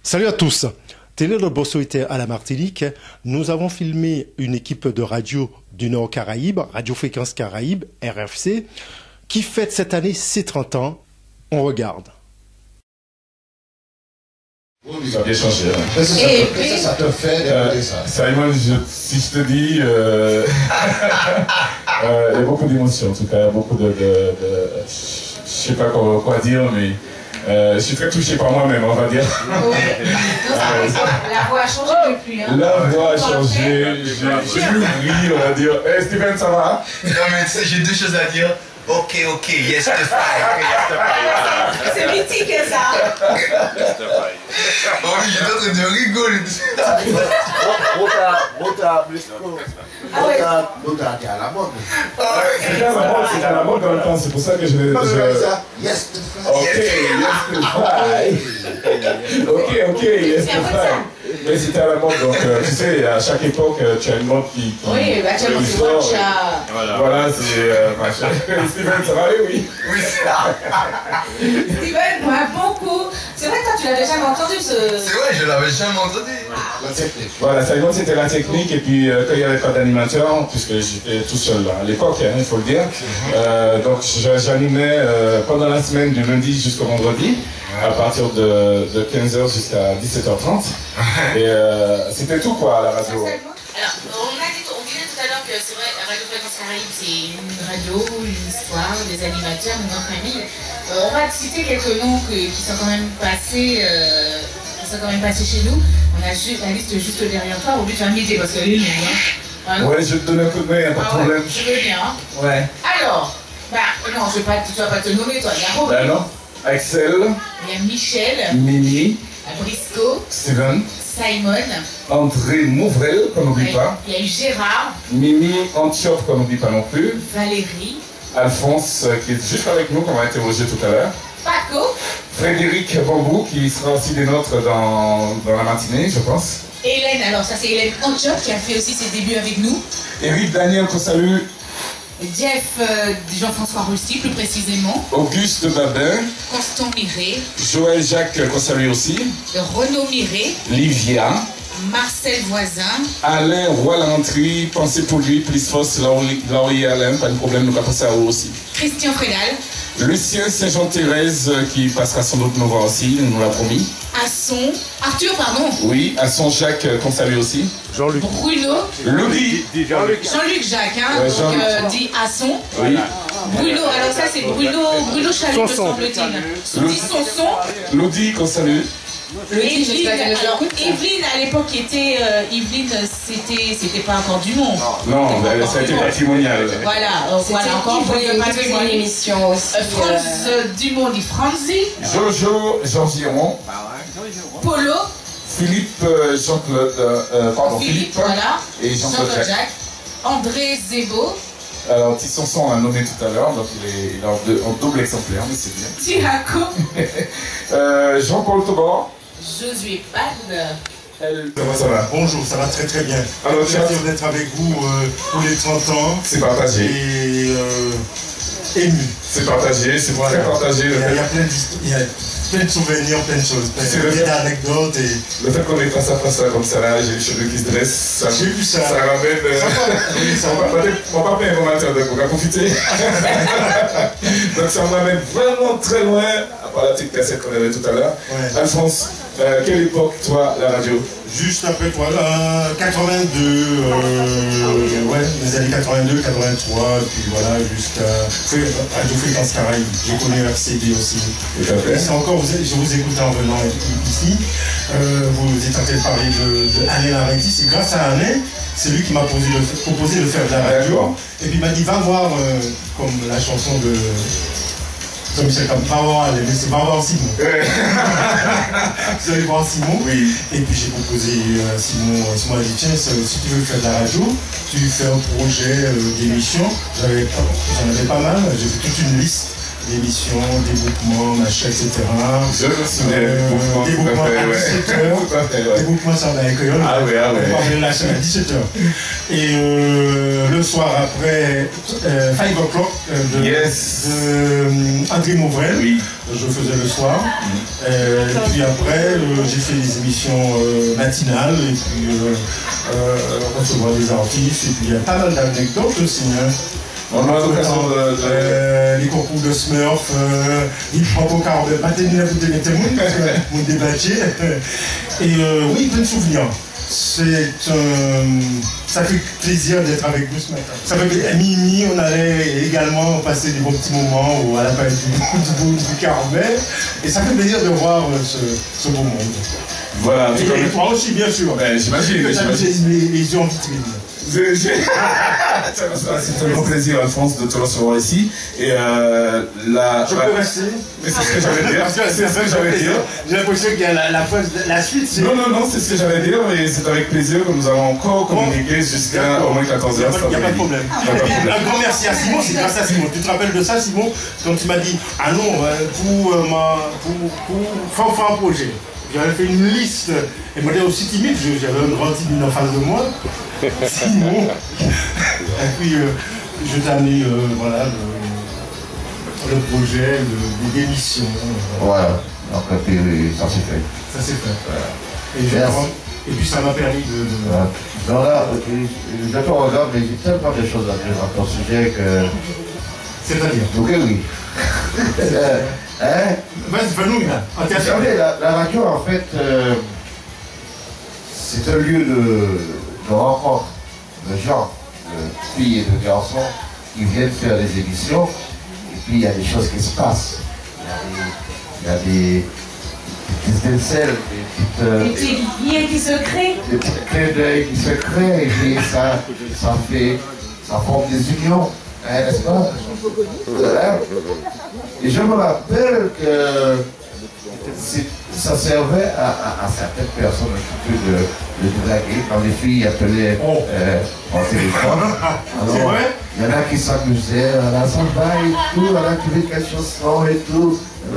Salut à tous. Télé Le Bosso était à la Martinique. Nous avons filmé une équipe de radio du Nord Caraïbe, Radio Fréquence Caraïbe, RFC, qui fête cette année ses 30 ans. On regarde. Ça a bien changé. Hein. Qu'est-ce que ça te fait d'écouter ça? Simon, si je te dis, il y a beaucoup d'émotions en tout cas, beaucoup de je sais pas quoi dire, mais je suis très touché par moi-même, on va dire. Oui. La voix a changé depuis. Hein. La voix a changé, j'ai eu on va dire. Hey, Steven, ça va? Non mais tu sais, j'ai deux choses à dire. Ok, yes the fight. C'est mythique ça. Bon oui, j'étais en train de rigoler. Bota était à la mode. C'était à la mode dans le temps, c'est pour ça que je... Yes the fight. Ok, yes the fight. Ok, yes the fight. Mais c'était à la mode, donc tu sais, à chaque époque, tu as une mode qui oui, actuellement c'est matcha. Voilà, c'est matcha. Steven, ça va aller, oui? Oui, c'est là. Steven, moi beaucoup. C'est vrai que toi tu l'avais jamais entendu ce... C'est vrai, je l'avais jamais entendu. La technique. Voilà, Simon, c'était la technique, et puis quand il n'y avait pas d'animateur, puisque j'étais tout seul à l'époque, il faut le dire, donc j'animais pendant la semaine du lundi jusqu'au vendredi, à partir de 15h jusqu'à 17h30. Et c'était tout quoi à la radio. Alors, on disait tout à l'heure que c'est vrai, Radio Fréquence Caraïbe, c'est une radio, une histoire, des animateurs, une grande famille. On va citer quelques noms qui sont quand même passés, chez nous. On a la liste juste derrière toi, au but de faire m'aider parce que lui, il est bien. Ouais, je vais te donner un coup de main, pas de problème. Je veux bien. Hein. Ouais. Alors, non, tu vas pas te nommer toi, il y a Robin. Ben non. Axel. Il y a Michel. Mimi. Briscoe. Steven. Simon. André Mouvrel, qu'on n'oublie pas. Il y a eu Gérard. Mimi Antiope, qu'on n'oublie pas non plus. Valérie. Alphonse, qui est juste avec nous, qu'on va interroger tout à l'heure. Paco. Frédéric Bambou, qui sera aussi des nôtres dans la matinée, je pense. Hélène, alors ça c'est Hélène Antiope qui a fait aussi ses débuts avec nous. Et oui, Daniel, qu'on salue. Jeff, Jean-François Rusty plus précisément. Auguste Babin. Constant Miré. Joël Jacques, qu'on salue aussi. Renaud Miré. Livia. Marcel Voisin. Alain Roy-Lantry, pensez pour lui, plus force, Laurie Alain, pas de problème, nous allons passer à eux aussi. Christian Frédal. Lucien Saint-Jean-Thérèse, qui passera sans doute nous voir aussi, nous l'a promis. Arthur, pardon. Oui, Asson Jacques, qu'on salue aussi. Jean-Luc. Bruno. Lodi. Jean-Luc Jacques, hein, ouais, donc dit Asson. Oui. Bruno, alors ça c'est Bruno Chalut, me semble-t-il. Dit Sonson. Lodi, qu'on salue. Evelyne, alors Evelyne à l'époque était Evelyne, c'était pas encore du monde. Non, ça a été patrimonial. Voilà, encore pour le patrimoine. Une émission aussi. France Dumont dit Franzi. Jojo, Jean Giron. Polo. Philippe, Jean-Claude, Philippe. Voilà. Et Jean-Claude Jacques. André Zebo. Alors, Tissanson, on l'a nommé tout à l'heure, donc il est en double exemplaire, mais c'est bien. Tiraco. Jean-Paul Toban. Josué Pan. Comment ça va? Bonjour, ça va très très bien. Alors, j'ai hâte d'être avec vous pour les 30 ans. C'est partagé. Et ému. C'est partagé, c'est très partagé. Il y a plein de souvenirs, plein de choses, plein d'anecdotes. Le fait qu'on est face à face comme ça, là, j'ai les cheveux qui se dressent, j'ai vu ça. Ça ramène. Mon papa est informateur, donc on va profiter. Donc ça m'amène vraiment très loin, à part la petite cassette qu'on avait tout à l'heure. Ouais. Alphonse, quelle époque, toi, la radio? Juste après toi, 82, les années 82, 83, puis voilà, jusqu'à Radio Fréquence Caraïbe. J'ai connu RCD aussi. Et encore, je vous écoute en venant ici. Vous êtes en train de parler de Alain Larentis. C'est grâce à Alain, c'est lui qui m'a proposé de faire de la radio. Et puis il m'a dit, va voir, comme la chanson de Jean-Michel Camus, va voir Simon. Vous allez voir Simon. Oui. Et puis j'ai proposé Simon a dit, tiens, si tu veux faire de la radio, tu fais un projet d'émission. J'en avais pas mal, j'ai fait toute une liste l'émission, dégroupement, machin, etc. Je me souviens. Dégroupement à 17h. Dégroupement, ça va avec eux. Ah oui, ah oui. On va la chaîne à 17h. Et le soir après, 5 o'clock de André Mauvrel. Oui. Je faisais le soir. Et puis après, j'ai fait des émissions matinales et puis recevoir des artistes. Et puis il y a pas mal d'anecdotes aussi. Hein. On a l'occasion les concours de Smurf, il prend au carreau de Paténina pour des témoins, pour débattre. Et oui, plein de souvenirs. Ça fait plaisir d'être avec vous ce matin. Ça fait à minuit, on allait également passer des bons petits moments à la palette du Carmel. Et ça fait plaisir de voir ce beau monde. Voilà. Et toi aussi, bien sûr. J'imagine. Les yeux en vitrine. C'est un grand plaisir, Alphonse, de te recevoir ici. Et je peux rester. Mais c'est ce que j'allais dire. C'est ce que j'allais dire. J'ai l'impression qu'il y a la suite. Non, c'est ce que j'allais dire. Et c'est avec plaisir que nous allons encore communiquer jusqu'à au moins 14h. Il n'y a pas de problème. Un grand merci à Simon, c'est grâce à Simon. Tu te rappelles de ça, Simon, quand tu m'as dit ah non, pour faire un projet. J'avais fait une liste, et moi j'étais aussi timide, j'avais un grand timide en face de moi, Simon. Et puis je t'ai amené voilà, le projet d'émission. Voilà, donc ça s'est fait. Ça s'est fait. Voilà. Et puis ça m'a permis de... Voilà. Donc là, je te regarde, mais j'ai tellement de choses à dire dans ton sujet que... C'est-à-dire donc oui. Vas-y, fais-nous, là. Vous savez, la radio, en fait, c'est un lieu de rencontre de gens, de filles et de garçons qui viennent faire des émissions. Et puis, il y a des choses qui se passent. Il y a des étincelles, des petites liens qui se créent. Des petits clins d'œil qui se créent. Et puis, ça forme des unions. N'est-ce pas? Et je me rappelle que ça servait à certaines personnes un petit peu de draguer quand les filles appelaient en téléphone. Alors, il y en a qui s'amusaient à la samba et tout, à la trouver quelque chanson et tout. Et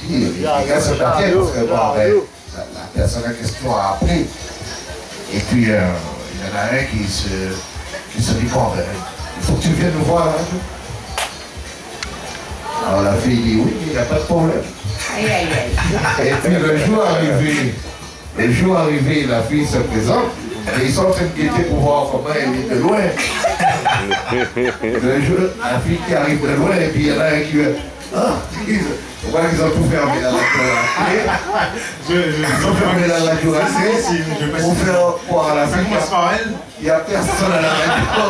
puis, les gars se battaient parce que la personne en question a appris. Et puis, il y en a un qui se dit bon, il faut que tu viennes nous voir. Hein. Alors la fille dit oui, il n'y a pas de problème. Aïe, aïe, aïe. Et puis le jour arrivé, la fille se présente et ils sont en train de guetter pour voir comment elle est de loin. Le jour, la fille qui arrive de loin et puis il y en a un qui veut. On voit qu'ils ont tout fermé la radio. Ils ont fermé la radio pour faire croire à la fille. Il n'y a personne à la radio.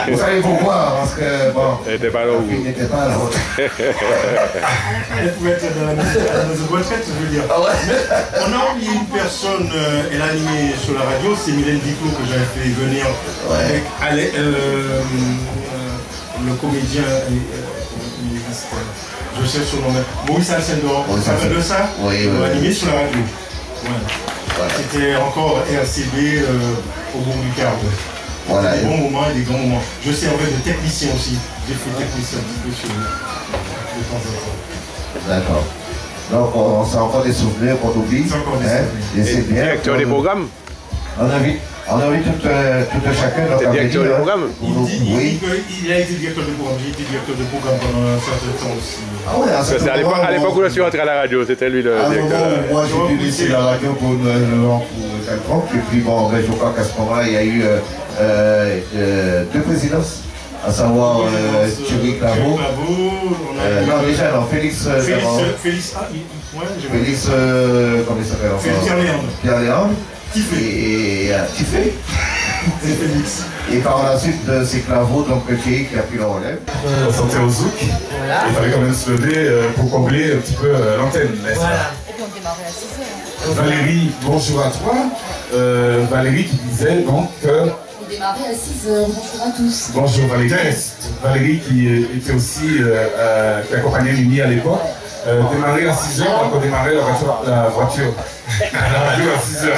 Vous savez pourquoi? Parce que bon, la fille n'était pas là. Elle pouvait être dans la maison de retraite, je veux dire. On a oublié une personne, elle a animé sur la radio, c'est Mylène Diclot que j'avais fait venir avec le comédien. Je sais son nom. Maurice Alcindor. Vous savez de ça? Oui. Animé sur la radio. Voilà. C'était encore RCB au bon du quart. Voilà. Des bons moments et des grands moments. Je servais de technicien aussi. J'ai fait technicien un petit peu sur de temps en temps. D'accord. Donc on s'est encore des souvenirs qu'on oublie. C'est encore des souvenirs. Et c'est bien. Directeur des programmes. On invite tout chacun. T'es directeur des programmes. Oui. Il a été directeur de programme. J'ai été directeur de programme pendant un certain temps aussi. Ah ouais, c'est à l'époque où je suis rentré à la radio, c'était lui le directeur. Moi j'ai pu laisser la radio pour 4 ans. Et puis bon, je crois qu'à ce moment-là, il y a eu deux présidences. À savoir Thierry Claveau. Non, déjà, non, Félix. Félix, comment il s'appelle encore? Pierre Léandre. Tiffé. C'est Félix. Et par la suite, c'est Claveau, donc Thierry qui a pris le relève. On sortait au zouk. Voilà. Il fallait quand même se lever pour combler un petit peu l'antenne, n'est-ce pas? Et puis on démarrait à 6h. Valérie, bonjour à toi. Valérie qui disait donc que... On démarrait à 6h, bonjour à tous. Bonjour Valérie. Valérie qui était aussi, qui accompagnait Mimi à l'époque. Démarrer à 6h, donc on démarrait la voiture. La radio à 6h.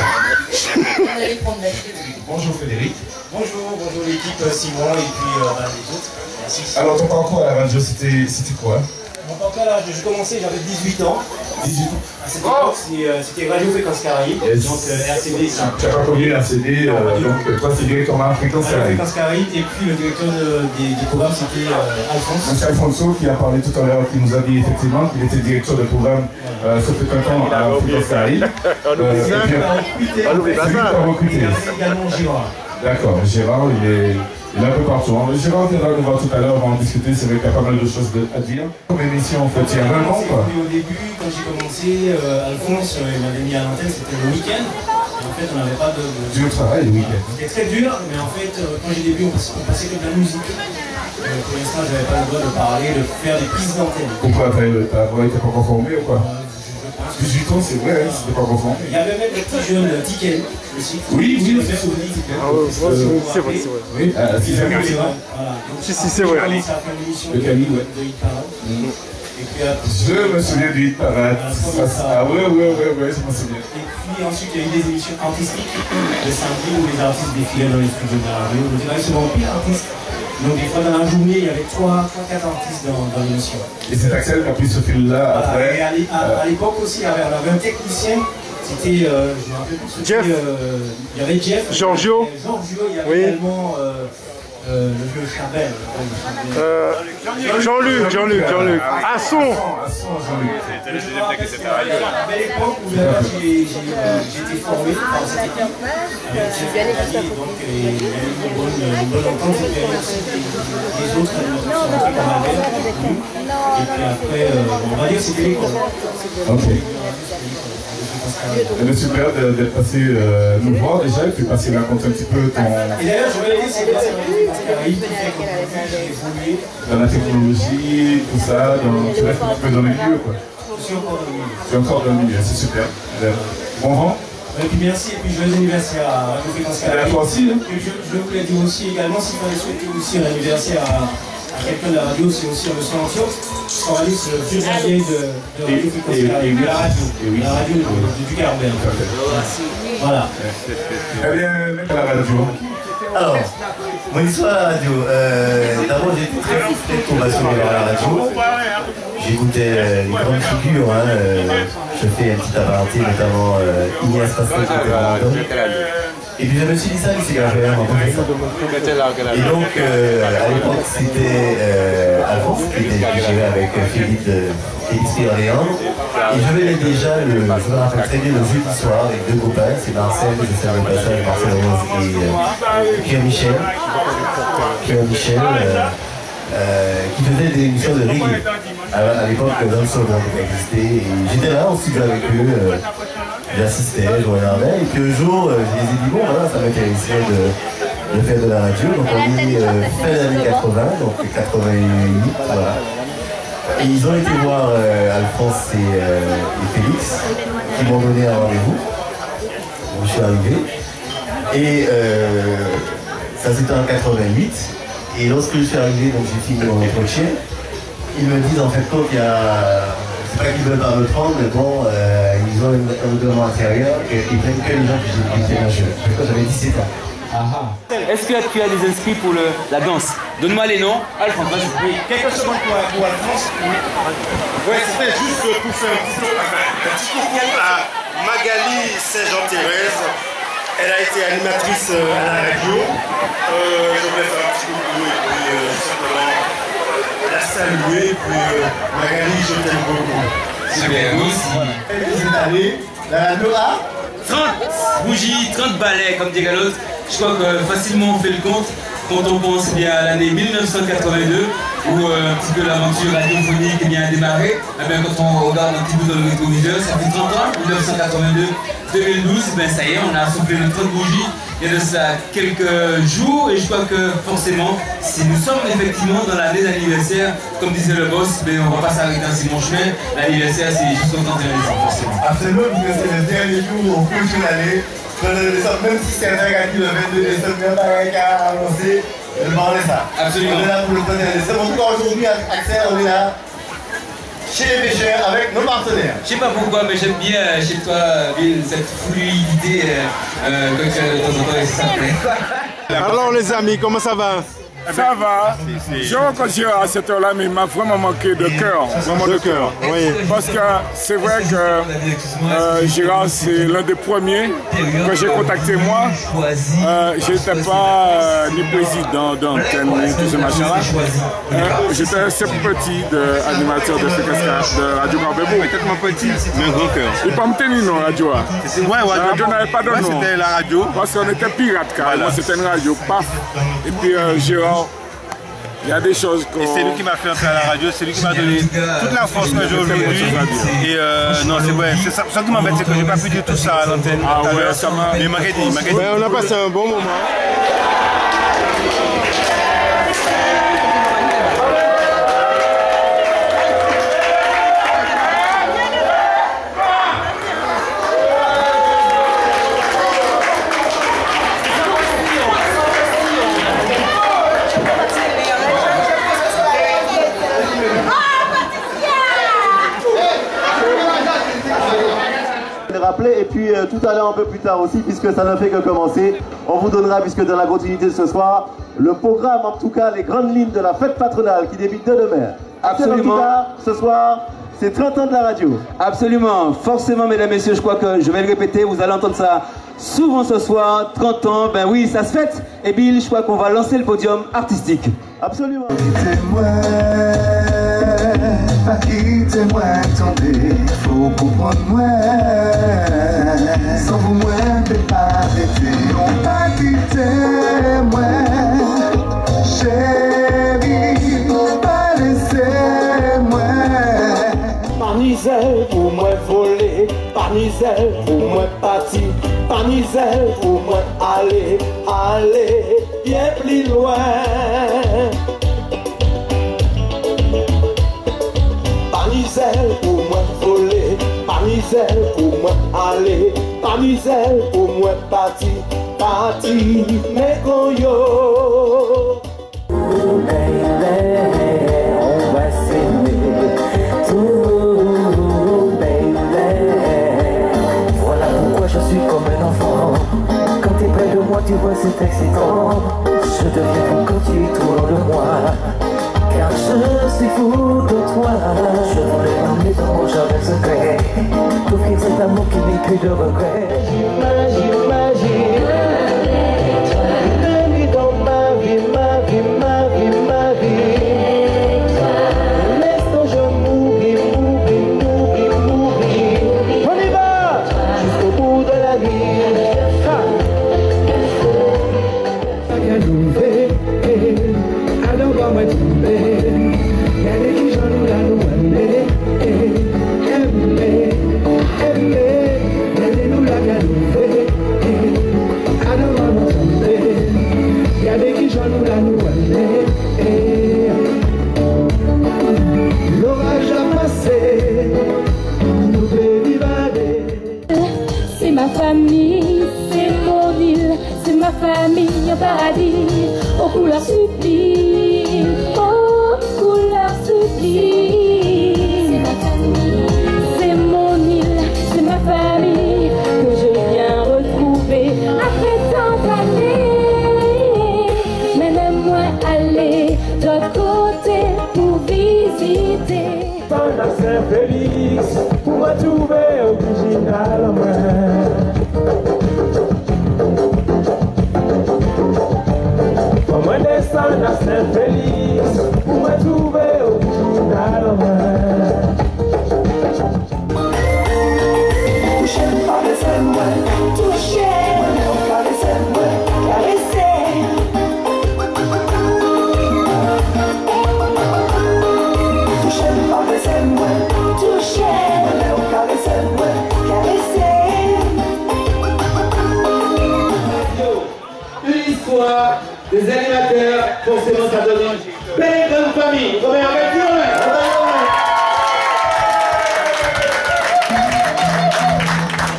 On allait prendre la clé. Bonjour Frédéric. Bonjour l'équipe Simon et puis les autres. Merci. Alors ton parcours à la radio, c'était quoi? Donc en là, j'ai commencé, j'avais 18 ans. 18 ans. À cette époque, c'était Radio Fréquence Caraïbes, donc RCD. Tu n'as pas connu RCD, donc toi c'est directement à Fréquence Caraïbes. Fréquence Caraïbes, et puis le directeur des programmes c'était Alphonse. Donc c'est Alfonso qui a parlé tout à l'heure, qui nous a dit effectivement qu'il était directeur de programme ce fait un temps à Fréquence Caraïbes. On n'oublie pas ça. C'est également Gérard. D'accord, Gérard il est un peu partout. Gérard viendra nous voir tout à l'heure, on va en discuter, c'est vrai qu'il y a pas mal de choses à dire. Comme émission en fait, il y a 20 ans quoi. Au début, quand j'ai commencé, Alphonse m'avait mis à l'antenne, c'était le week-end. Et en fait, on n'avait pas de... Dur travail le week-end. C'était très dur, mais en fait, quand j'ai débuté, on passait que de la musique. Pour l'instant, je n'avais pas le droit de parler, de faire des prises d'antenne. Pourquoi ta voix n'était pas conformée ou quoi? 18 ans, c'est vrai, c'était pas conformé. Il y avait même le petit jeune Tiken aussi. Oui, c'est vrai. C'est vrai. Oui, c'est vrai. Si, c'est vrai. Le Camille, ouais. Je me souviens du hit parade. Ah ouais, je me souviens. Et puis ensuite, il y a eu des émissions artistiques le samedi où les artistes défilaient dans les studios de la radio. On dirait que c'est mon pire artiste. Donc des fois dans la journée, il y avait 3-4 artistes dans l'émission. Et c'est Axel qui a pris ce fil-là après. À l'époque aussi, il y avait un technicien. C'était, je me rappelle plus, Jeff. Il y avait Jeff. Giorgio. Il y avait également le vieux Chabel. Jean-Luc. À son. C'était le deuxième technicien. À belle époque où j'ai été formé par cette équipe. Donc il y a eu une bonne entente. Il y a eu aussi les autres animateurs qui sont entrés comme et puis après, on va dire que c'était l'école. Ok. C'est super d'être passé nous voir déjà, et puis passer raconter un petit peu ton... Et d'ailleurs, je voulais dire, c'est grâce à Radio qui fait que j'ai évolué. Dans la technologie, tout ça, tu restes un peu dans le milieu quoi. Je suis encore dans le milieu. Tu es encore dans le milieu, c'est super. Bon vent. Et puis merci, et puis joyeux anniversaire à Radio Fréquence Caraïbes. Et à toi aussi. Hein. Et je voulais dire aussi également, s'il fallait souhaiter aussi un anniversaire à quelqu'un de la radio, c'est aussi un monsieur Antioche. On va dire c'est le vieux janvier de Radio Fréquence Caraïbes, de la radio du Carbet. Voilà. Eh bien, mec à la radio. Alors, mon histoire à la radio. D'abord, j'ai été très frustré de tomber sur la radio. J'écoutais les grandes figures. Je fais un petit aparté, notamment Ignace Pascal qui était dans Londres. Et puis je me suis dit ça, c'est grave, Et donc, à l'époque, c'était Alphonse qui était géré avec Philippe Orléans. Et je venais déjà, je me rappelle très bien, le jeudi soir avec deux copains, c'est Marcel, je sais le passage, Marcel Rose et Pierre-Michel. Qui faisait des émissions de reggae. À l'époque, dans le sol, on existait. Et j'étais là, on studio avec eux. J'assistais, je regardais, et puis un jour, je les ai dit, bon, voilà, ça m'intéressait de faire de la radio. Donc on est fin des années 80, donc 88, voilà. Et ils ont été voir Alphonse et Félix, qui m'ont donné un rendez-vous. Je suis arrivé. Et ça c'était en 88. Et lorsque je suis arrivé, donc j'ai fini mon entretien, ils me disent en fait quand il y a... C'est pas qu'ils veulent pas me prendre, mais bon, ils ont un règlement intérieur et ils prennent que les gens qui étaient majeurs. Quand j'avais 17 ans. Est-ce que tu as des inscrits pour la danse? Donne-moi les noms. Alphonse, vas-y. Oui, quelques secondes pour Alphonse. Ouais, c'était juste pour faire un petit coucou à Magali Saint-Jean-Thérèse. Elle a été animatrice à la radio. Je voulais faire un petit coucou et puis simplement la saluer. Puis Magali, je t'aime beaucoup. C'est bien, nous aussi. Cette année, la radio a 30 bougies, 30 balais, comme dirait l'autre. Je crois que facilement on fait le compte quand on pense bien à l'année 1982 où un petit peu l'aventure radiophonique est bien démarrée. Et bien, quand on regarde un petit peu dans le rétroviseur, ça fait 30 ans, 1982, 2012, ben ça y est, on a soufflé nos 30 bougies. Il y a de ça quelques jours et je crois que forcément, si nous sommes effectivement dans l'année d'anniversaire, comme disait le boss, ben, on ne va pas s'arrêter dans si bon chemin. L'anniversaire, c'est juste au 31 décembre, forcément. Absolument, parce que c'est le dernier jour où on clôture l'année. Même si c'est un gars qui le 22 décembre, même pas qui a annoncé, je parlais ça. Absolument. On est là pour le 31 décembre. En tout cas, aujourd'hui, Axel, on est là chez les pêcheurs avec nos partenaires. Je sais pas pourquoi, mais j'aime bien chez toi, Bill, cette fluidité que tu as de temps en temps et ça me plaît. Alors les amis, comment ça va? Ça va. Je rencontre Gérard à cette heure-là, mais il m'a vraiment manqué de cœur. Vraiment de cœur. Oui. Parce que c'est vrai que Gérard, c'est l'un des premiers que j'ai contacté moi. Je n'étais pas ni président d'antenne, ni tout ce machin-là. J'étais un simple petit animateur de Radio Marbebo. Tellement petit, mais un grand cœur. Il ne pas me tenir non, radio. Ouais, la radio n'avait pas de nom. C'était la radio. Parce qu'on était pirates carrément, c'était une radio, paf. Et puis Gérard, il y a des choses qu'on... Et c'est lui qui m'a fait entrer à la radio, c'est lui qui m'a donné toute la force que j'ai aujourd'hui. Et non, c'est vrai, c'est ça qui m'embête, c'est que j'ai pas pu dire tout ça à l'antenne. Ah ouais, ça m'a... Mais il m'a dit. Ouais, on a passé un bon moment. Et puis tout à l'heure un peu plus tard aussi, puisque ça ne fait que commencer, on vous donnera, puisque dans la continuité de ce soir, le programme, en tout cas les grandes lignes de la fête patronale qui débute dès demain. Absolument. En tout cas, ce soir, c'est 30 ans de la radio. Absolument, forcément mesdames et messieurs, je crois que je vais le répéter, vous allez entendre ça souvent ce soir, 30 ans, ben oui, ça se fête. Et Bill, je crois qu'on va lancer le podium artistique. Absolument. Pas quittez-moi, attendez, faut comprendre moi. Sans vous, moi, je ne peux pas arrêter. Non, pas quittez-moi, chérie, pas laissez-moi. Par misère, pour moi voler, par misère, pour moi partir, par misère, pour moi aller bien plus loin. Par misère pour moi voler, par misère pour moi aller, par misère pour moi partir, mais quand yo. Oh baby, on va s'aimer, oh baby. Voilà pourquoi je suis comme un enfant. Quand t'es près de moi, tu vois c'est excitant. Je deviens fou quand tu es autour de moi. Car je suis fou de toi. Je voulais t'emmener dans mon jardin secret, t'offrir cet amour qui n'est plus de regret. J'imagine dans ma vie, l'instant je m'oublie. On y va jusqu'au bout de la vie. Alors va me trouver. Y'a qui j'en ai là nous aimer. Y'a nous là qu'à nous faire. Alors va me trouver. Y'a qui j'en ai là nous aimer. L'orage a passé. Nous devons divaguer. C'est ma famille, c'est mon île, c'est ma famille en paradis, aux couleurs sublimes, aux couleurs sublimes. C'est ma famille, c'est mon île, c'est ma famille, que je viens retrouver après tant d'années. Mais même-moi aller de l'autre côté pour visiter. Dans la Saint-Félix, pour me trouver original en moi. Pour me descendre à Saint-Félix, pour me trouver original en moi. Touchez, caressez-moi, touchez, caressez-moi, caressez. Touchez, caressez-moi, touchez, caressez-moi, caressez. Une histoire des animateurs, forcément ça donne une belle grande famille. On va avec vous,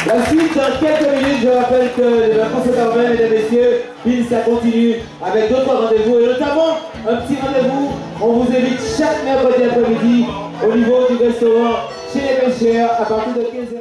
la suite dans quelques minutes, je rappelle que les vacances sont terminées, mesdames et messieurs, puis ça continue avec d'autres rendez-vous et notamment un petit rendez-vous. On vous invite chaque mercredi après-midi au niveau du restaurant chez les pêcheurs à partir de 15h.